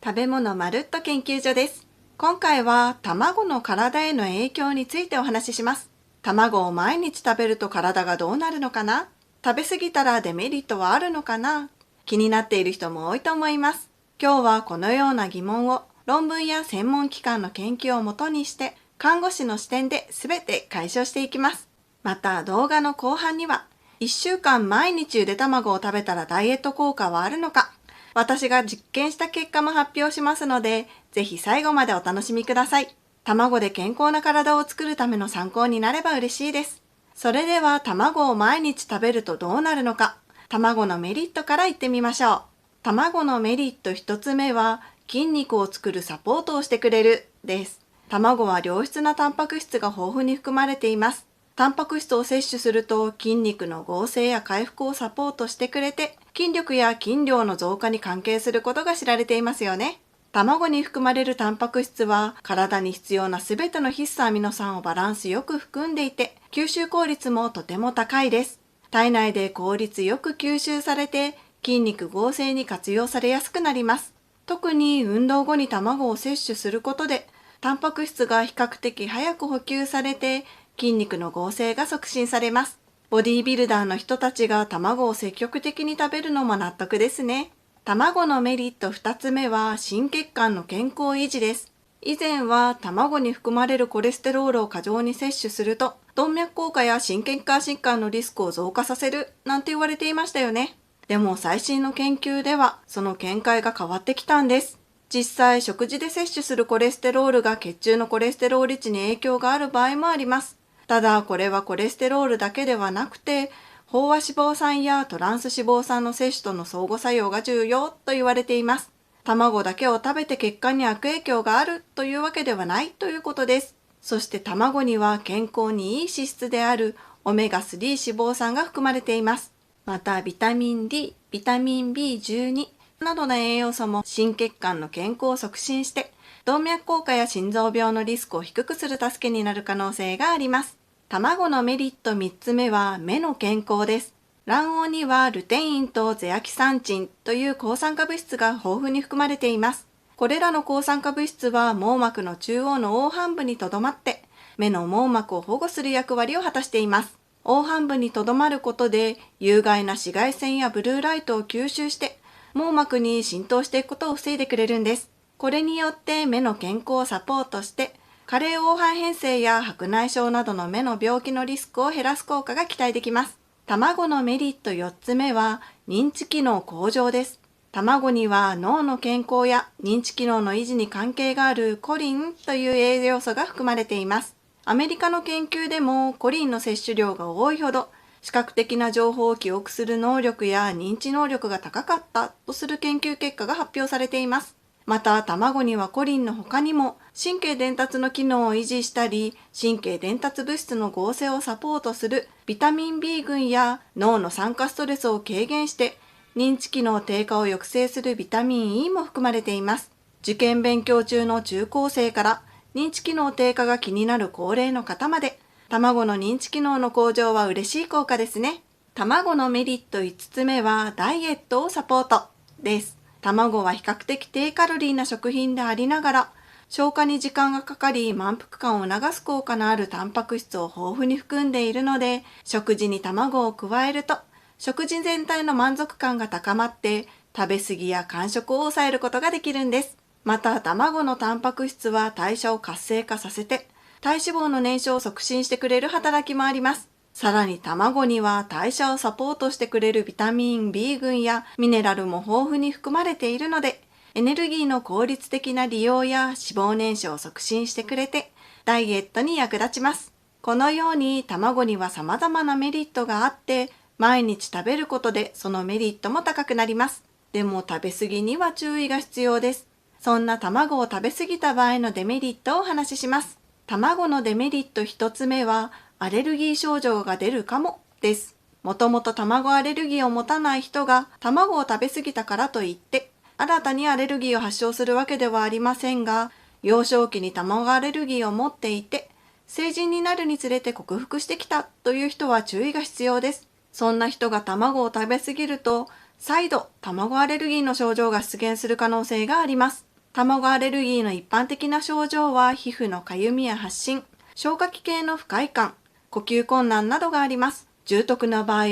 食べ物まるっと研究所です。今回は卵の体への影響についてお話しします。卵を毎日食べると体がどうなるのかな？食べ過ぎたらデメリットはあるのかな？気になっている人も多いと思います。今日はこのような疑問を論文や専門機関の研究をもとにして看護師の視点で全て解消していきます。また動画の後半には1週間毎日ゆで卵を食べたらダイエット効果はあるのか？私が実験した結果も発表しますので、ぜひ最後までお楽しみください。卵で健康な体を作るための参考になれば嬉しいです。それでは卵を毎日食べるとどうなるのか、卵のメリットから言ってみましょう。卵のメリット一つ目は、筋肉を作るサポートをしてくれるです。卵は良質なタンパク質が豊富に含まれています。タンパク質を摂取すると筋肉の合成や回復をサポートしてくれて、筋力や筋量の増加に関係することが知られていますよね。卵に含まれるタンパク質は体に必要なすべての必須アミノ酸をバランスよく含んでいて、吸収効率もとても高いです。体内で効率よく吸収されて筋肉合成に活用されやすくなります。特に運動後に卵を摂取することで、タンパク質が比較的早く補給されて筋肉の合成が促進されます。ボディービルダーの人たちが卵を積極的に食べるのも納得ですね。卵のメリット2つ目は心血管の健康維持です。以前は卵に含まれるコレステロールを過剰に摂取すると動脈硬化や心血管疾患のリスクを増加させるなんて言われていましたよね。でも最新の研究ではその見解が変わってきたんです。実際食事で摂取するコレステロールが血中のコレステロール値に影響がある場合もあります。ただこれはコレステロールだけではなくて飽和脂肪酸やトランス脂肪酸の摂取との相互作用が重要と言われています。卵だけを食べて血管に悪影響があるというわけではないということです。そして卵には健康にいい脂質であるオメガ3脂肪酸が含まれています。またビタミン D、ビタミン B12 などの栄養素も心血管の健康を促進して動脈硬化や心臓病のリスクを低くする助けになる可能性があります。卵のメリット3つ目は目の健康です。卵黄にはルテインとゼアキサンチンという抗酸化物質が豊富に含まれています。これらの抗酸化物質は網膜の中央の黄斑部にとどまって目の網膜を保護する役割を果たしています。黄斑部にとどまることで有害な紫外線やブルーライトを吸収して網膜に浸透していくことを防いでくれるんです。これによって目の健康をサポートして加齢黄斑変性や白内障などの目の病気のリスクを減らす効果が期待できます。卵のメリット4つ目は認知機能向上です。卵には脳の健康や認知機能の維持に関係があるコリンという栄養素が含まれています。アメリカの研究でもコリンの摂取量が多いほど視覚的な情報を記憶する能力や認知能力が高かったとする研究結果が発表されています。また卵にはコリンの他にも神経伝達の機能を維持したり神経伝達物質の合成をサポートするビタミン B 群や脳の酸化ストレスを軽減して認知機能低下を抑制するビタミン E も含まれています。受験勉強中の中高生から認知機能低下が気になる高齢の方まで卵の認知機能の向上は嬉しい効果ですね。卵のメリット5つ目はダイエットをサポートです。卵は比較的低カロリーな食品でありながら消化に時間がかかり満腹感を促す効果のあるタンパク質を豊富に含んでいるので食事に卵を加えると食事全体の満足感が高まって食べ過ぎや間食を抑えることができるんです。また卵のタンパク質は代謝を活性化させて体脂肪の燃焼を促進してくれる働きもあります。さらに卵には代謝をサポートしてくれるビタミン B 群やミネラルも豊富に含まれているのでエネルギーの効率的な利用や脂肪燃焼を促進してくれてダイエットに役立ちます。このように卵には様々なメリットがあって毎日食べることでそのメリットも高くなります。でも食べ過ぎには注意が必要です。そんな卵を食べ過ぎた場合のデメリットをお話しします。卵のデメリット1つ目はアレルギー症状が出るかもです。もともと卵アレルギーを持たない人が卵を食べ過ぎたからといって新たにアレルギーを発症するわけではありませんが、幼少期に卵アレルギーを持っていて成人になるにつれて克服してきたという人は注意が必要です。そんな人が卵を食べ過ぎると再度卵アレルギーの症状が出現する可能性があります。卵アレルギーの一般的な症状は皮膚のかゆみや発疹、消化器系の不快感、呼吸困難などがあります。重篤な場合、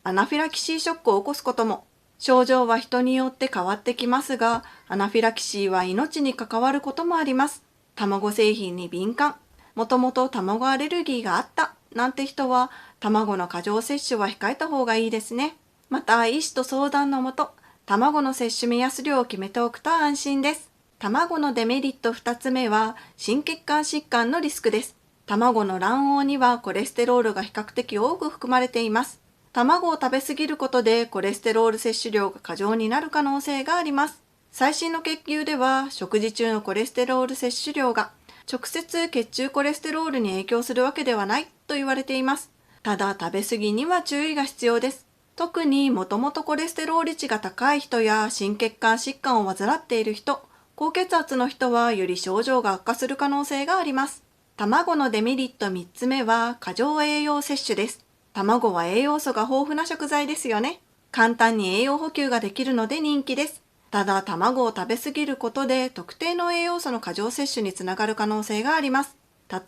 アナフィラキシーショックを起こすことも。症状は人によって変わってきますが、アナフィラキシーは命に関わることもあります。卵製品に敏感、もともと卵アレルギーがあったなんて人は、卵の過剰摂取は控えた方がいいですね。また、医師と相談のもと、卵の摂取目安量を決めておくと安心です。卵のデメリット2つ目は、心血管疾患のリスクです。卵の卵黄にはコレステロールが比較的多く含まれています。卵を食べ過ぎることでコレステロール摂取量が過剰になる可能性があります。最新の研究では、食事中のコレステロール摂取量が直接血中コレステロールに影響するわけではないと言われています。ただ、食べ過ぎには注意が必要です。特にもともとコレステロール値が高い人や心血管疾患を患っている人、高血圧の人はより症状が悪化する可能性があります。卵のデメリット3つ目は過剰栄養摂取です。卵は栄養素が豊富な食材ですよね。簡単に栄養補給ができるので人気です。ただ、卵を食べ過ぎることで特定の栄養素の過剰摂取につながる可能性があります。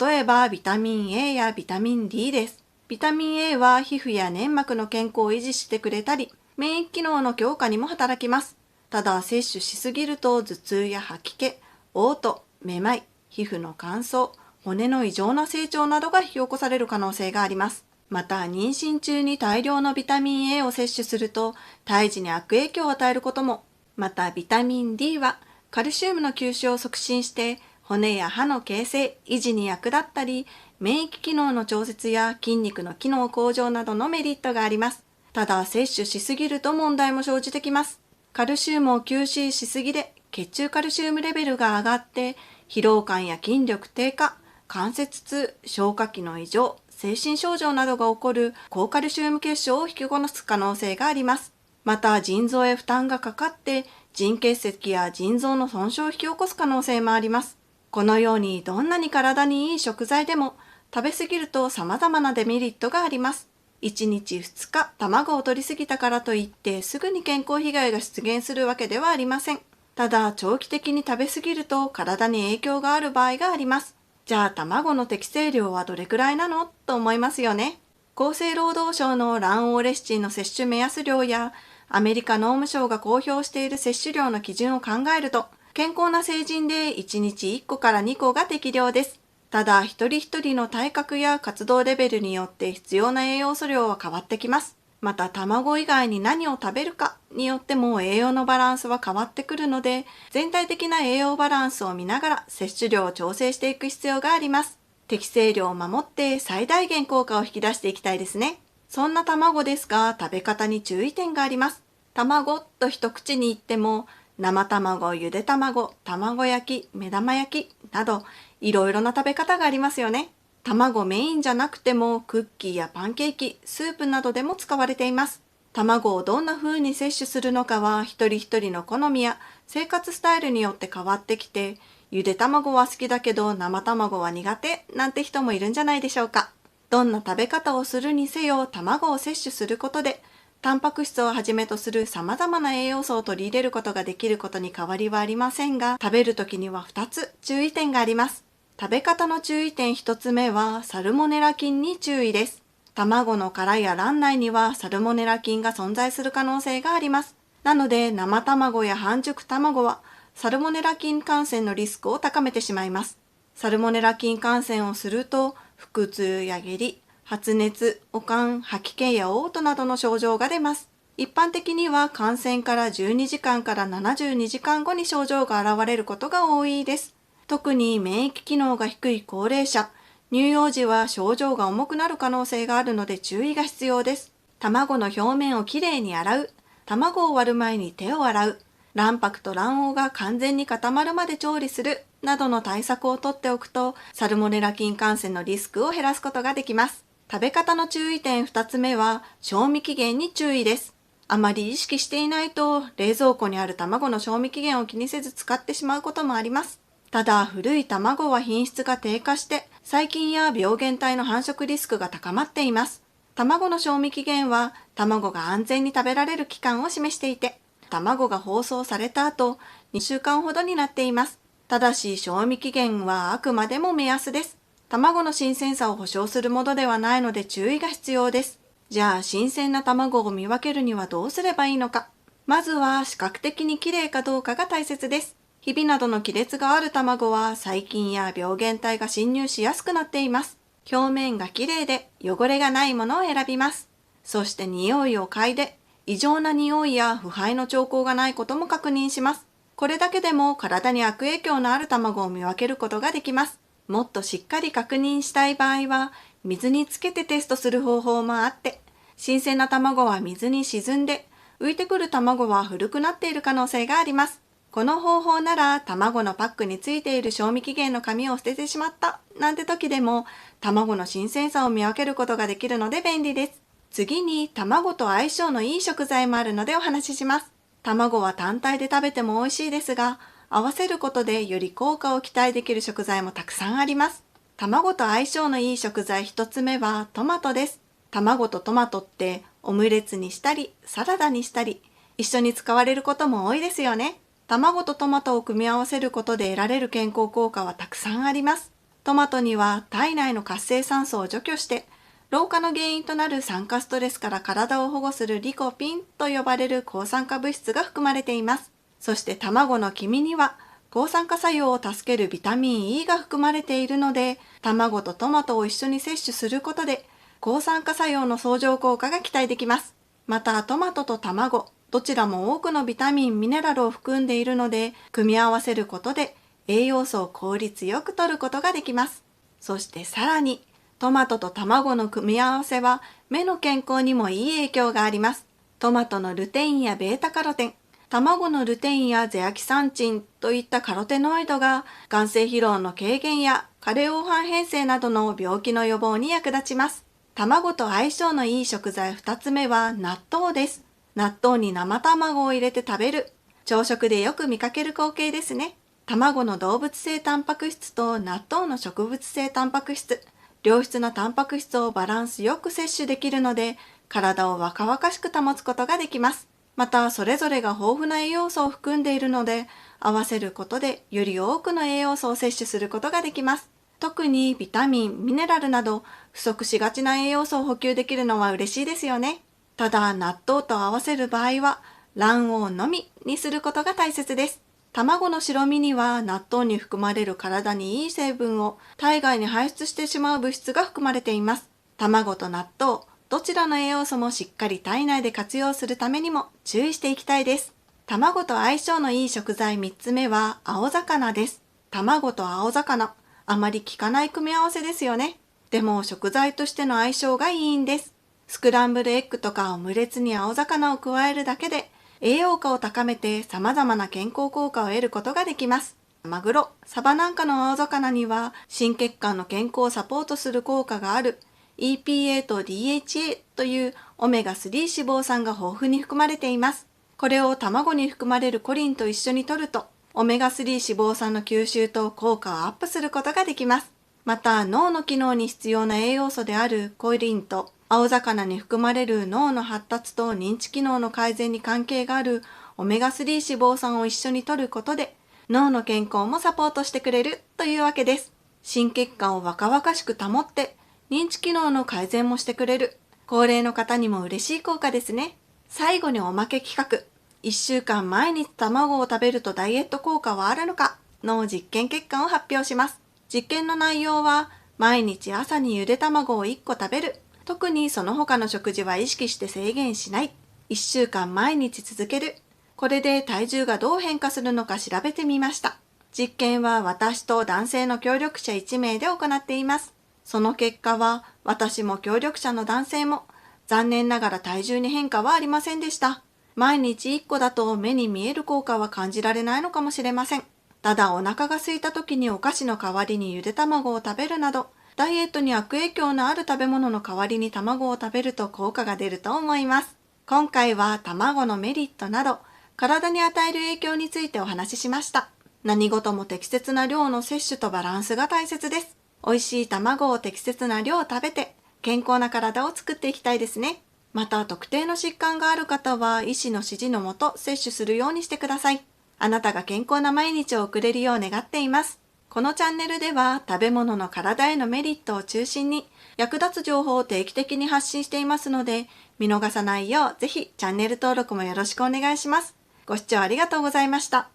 例えばビタミン A やビタミン D です。ビタミン A は皮膚や粘膜の健康を維持してくれたり、免疫機能の強化にも働きます。ただ、摂取しすぎると頭痛や吐き気、嘔吐、めまい、皮膚の乾燥、骨の異常な成長などが引き起こされる可能性があります。また、妊娠中に大量のビタミン A を摂取すると、胎児に悪影響を与えることも。また、ビタミン D はカルシウムの吸収を促進して、骨や歯の形成、維持に役立ったり、免疫機能の調節や筋肉の機能向上などのメリットがあります。ただ、摂取しすぎると問題も生じてきます。カルシウムを吸収しすぎで血中カルシウムレベルが上がって疲労感や筋力低下、関節痛、消化器の異常、精神症状などが起こる高カルシウム血症を引き起こす可能性があります。また、腎臓へ負担がかかって腎結石や腎臓の損傷を引き起こす可能性もあります。このようにどんなに体にいい食材でも食べ過ぎると様々なデメリットがあります。1日2日卵を摂りすぎたからといってすぐに健康被害が出現するわけではありません。ただ、長期的に食べ過ぎると体に影響がある場合があります。じゃあ、卵の適正量はどれくらいなのと思いますよね。厚生労働省の卵黄レシチンの摂取目安量やアメリカ農務省が公表している摂取量の基準を考えると、健康な成人で1日1個から2個が適量です。ただ、一人一人の体格や活動レベルによって必要な栄養素量は変わってきます。また、卵以外に何を食べるかによっても栄養のバランスは変わってくるので、全体的な栄養バランスを見ながら摂取量を調整していく必要があります。適正量を守って最大限効果を引き出していきたいですね。そんな卵ですが、食べ方に注意点があります。卵と一口に言っても、生卵、ゆで卵、卵焼き、目玉焼きなど、いろいろな食べ方がありますよね。卵メインじゃなくてもクッキーやパンケーキ、スープなどでも使われています。卵をどんな風に摂取するのかは一人一人の好みや生活スタイルによって変わってきて、ゆで卵は好きだけど生卵は苦手なんて人もいるんじゃないでしょうか。どんな食べ方をするにせよ卵を摂取することで、タンパク質をはじめとする様々な栄養素を取り入れることができることに変わりはありませんが、食べるときには2つ注意点があります。食べ方の注意点1つ目はサルモネラ菌に注意です。卵の殻や卵内にはサルモネラ菌が存在する可能性があります。なので生卵や半熟卵はサルモネラ菌感染のリスクを高めてしまいます。サルモネラ菌感染をすると腹痛や下痢、発熱、悪寒、吐き気や嘔吐などの症状が出ます。一般的には感染から12時間から72時間後に症状が現れることが多いです。特に免疫機能が低い高齢者、乳幼児は症状が重くなる可能性があるので注意が必要です。卵の表面をきれいに洗う、卵を割る前に手を洗う、卵白と卵黄が完全に固まるまで調理するなどの対策をとっておくと、サルモネラ菌感染のリスクを減らすことができます。食べ方の注意点2つ目は、賞味期限に注意です。あまり意識していないと、冷蔵庫にある卵の賞味期限を気にせず使ってしまうこともあります。ただ、古い卵は品質が低下して、細菌や病原体の繁殖リスクが高まっています。卵の賞味期限は、卵が安全に食べられる期間を示していて、卵が包装された後、2週間ほどになっています。ただし、賞味期限はあくまでも目安です。卵の新鮮さを保証するものではないので注意が必要です。じゃあ、新鮮な卵を見分けるにはどうすればいいのか。まずは視覚的にきれいかどうかが大切です。ひびなどの亀裂がある卵は細菌や病原体が侵入しやすくなっています。表面がきれいで汚れがないものを選びます。そして匂いを嗅いで、異常な匂いや腐敗の兆候がないことも確認します。これだけでも体に悪影響のある卵を見分けることができます。もっとしっかり確認したい場合は、水につけてテストする方法もあって、新鮮な卵は水に沈んで、浮いてくる卵は古くなっている可能性があります。この方法なら卵のパックについている賞味期限の紙を捨ててしまったなんて時でも卵の新鮮さを見分けることができるので便利です。次に卵と相性のいい食材もあるのでお話しします。卵は単体で食べても美味しいですが、合わせることでより効果を期待できる食材もたくさんあります。卵と相性のいい食材一つ目はトマトです。卵とトマトってオムレツにしたりサラダにしたり一緒に使われることも多いですよね。卵とトマトを組み合わせることで得られる健康効果はたくさんあります。トマトには体内の活性酸素を除去して老化の原因となる酸化ストレスから体を保護するリコピンと呼ばれる抗酸化物質が含まれています。そして卵の黄身には抗酸化作用を助けるビタミン E が含まれているので、卵とトマトを一緒に摂取することで抗酸化作用の相乗効果が期待できます。またトマトと卵、どちらも多くのビタミン、ミネラルを含んでいるので、組み合わせることで栄養素を効率よく摂ることができます。そしてさらに、トマトと卵の組み合わせは目の健康にもいい影響があります。トマトのルテインやベータカロテン、卵のルテインやゼアキサンチンといったカロテノイドが眼性疲労の軽減や加齢黄斑変性などの病気の予防に役立ちます。卵と相性のいい食材2つ目は納豆です。納豆に生卵を入れて食べる。朝食でよく見かける光景ですね。卵の動物性タンパク質と納豆の植物性タンパク質。良質なタンパク質をバランスよく摂取できるので、体を若々しく保つことができます。また、それぞれが豊富な栄養素を含んでいるので、合わせることでより多くの栄養素を摂取することができます。特にビタミン、ミネラルなど不足しがちな栄養素を補給できるのは嬉しいですよね。ただ、納豆と合わせる場合は卵黄のみにすることが大切です。卵の白身には納豆に含まれる体にいい成分を体外に排出してしまう物質が含まれています。卵と納豆、どちらの栄養素もしっかり体内で活用するためにも注意していきたいです。卵と相性のいい食材3つ目は青魚です。卵と青魚。あまり効かない組み合わせですよね。でも食材としての相性がいいんです。スクランブルエッグとかオムレツに青魚を加えるだけで栄養価を高めて様々な健康効果を得ることができます。マグロ、サバなんかの青魚には心血管の健康をサポートする効果がある EPA と DHA というオメガ3脂肪酸が豊富に含まれています。これを卵に含まれるコリンと一緒に摂るとオメガ3脂肪酸の吸収と効果をアップすることができます。また脳の機能に必要な栄養素であるコリンと青魚に含まれる脳の発達と認知機能の改善に関係があるオメガ3脂肪酸を一緒に摂ることで脳の健康もサポートしてくれるというわけです。心血管を若々しく保って認知機能の改善もしてくれる。高齢の方にも嬉しい効果ですね。最後におまけ企画。1週間毎日卵を食べるとダイエット効果はあるのかの実験結果を発表します。実験の内容は毎日朝にゆで卵を1個食べる。特にその他の食事は意識して制限しない。1週間毎日続ける。これで体重がどう変化するのか調べてみました。実験は私と男性の協力者1名で行っています。その結果は私も協力者の男性も残念ながら体重に変化はありませんでした。毎日1個だと目に見える効果は感じられないのかもしれません。ただお腹が空いた時にお菓子の代わりにゆで卵を食べるなど、ダイエットに悪影響のある食べ物の代わりに卵を食べると効果が出ると思います。今回は卵のメリットなど、体に与える影響についてお話ししました。何事も適切な量の摂取とバランスが大切です。美味しい卵を適切な量食べて、健康な体を作っていきたいですね。また特定の疾患がある方は医師の指示のもと摂取するようにしてください。あなたが健康な毎日を送れるよう願っています。このチャンネルでは食べ物の体へのメリットを中心に役立つ情報を定期的に発信していますので、見逃さないようぜひチャンネル登録もよろしくお願いします。ご視聴ありがとうございました。